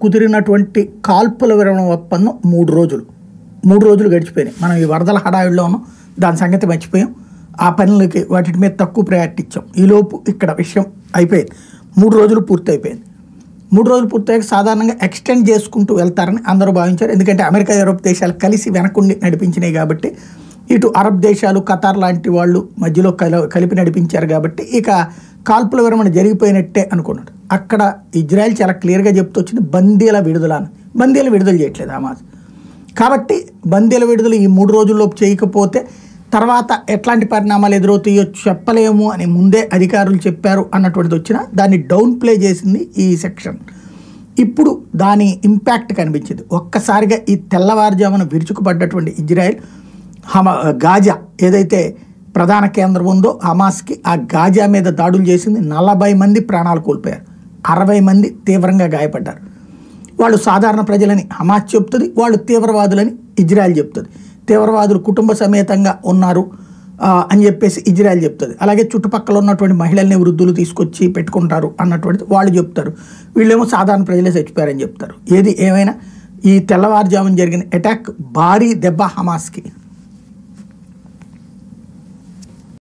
కుదిరినటువంటి కాల్పుల విరమణ ఒప్పందం 3 రోజులు గడిచిపోయినాయి. మనం ఈ వరదల హడావిడిలోనూ దాని సంగతి మర్చిపోయాం. ఆ పనులకి వాటి మీద తక్కువ ప్రయారిటీ ఇచ్చాం. ఈలోపు ఇక్కడ విషయం అయిపోయింది. 3 రోజులు పూర్తి అయిపోయింది. 3 రోజులు పూర్తయ్యాక సాధారణంగా ఎక్స్టెండ్ చేసుకుంటూ వెళ్తారని అందరూ భావించారు. ఎందుకంటే అమెరికా, యూరోప్ దేశాలు కలిసి వెనకుండి నడిపించినాయి కాబట్టి, ఇటు అరబ్ దేశాలు, ఖతార్ లాంటి వాళ్ళు మధ్యలో కలిపి నడిపించారు కాబట్టి ఇక కాల్పుల విరమణ జరిగిపోయినట్టే అనుకున్నాడు. అక్కడ ఇజ్రాయెల్ చాలా క్లియర్గా చెప్తూ వచ్చింది బందీల విడుదల అని. బందీలు విడుదల చేయట్లేదు హమాస్. కాబట్టి బందీల విడుదల ఈ 3 రోజుల్లోపు చేయకపోతే తర్వాత ఎట్లాంటి పరిణామాలు ఎదురవుతాయో చెప్పలేము అని ముందే అధికారులు చెప్పారు అన్నటువంటిది వచ్చినా దాన్ని డౌన్ ప్లే చేసింది ఈ సెక్షన్. ఇప్పుడు దాని ఇంపాక్ట్ కనిపించింది. ఒక్కసారిగా ఈ తెల్లవారుజామున విరుచుకుపడ్డటువంటి ఇజ్రాయెల్ గాజా ఏదైతే ప్రధాన కేంద్రం ఉందో హమాస్కి, ఆ గాజా మీద దాడులు చేసింది. 40 మంది ప్రాణాలు కోల్పోయారు, 60 మంది తీవ్రంగా గాయపడ్డారు. వాళ్ళు సాధారణ ప్రజలని హమాస్ చెప్తుంది, వాళ్ళు తీవ్రవాదులని ఇజ్రాయెల్ చెప్తుంది. తీవ్రవాదులు కుటుంబ సమేతంగా ఉన్నారు అని చెప్పేసి ఇజ్రాయెల్ చెప్తుంది. అలాగే చుట్టుపక్కల ఉన్నటువంటి మహిళల్ని, వృద్ధులు తీసుకొచ్చి పెట్టుకుంటారు అన్నటువంటిది వాళ్ళు చెప్తారు. వీళ్ళేమో సాధారణ ప్రజలే చచ్చిపోయారని చెప్తారు. ఏది ఏమైనా ఈ తెల్లవారుజామున జరిగిన అటాక్ భారీ దెబ్బ హమాస్కి.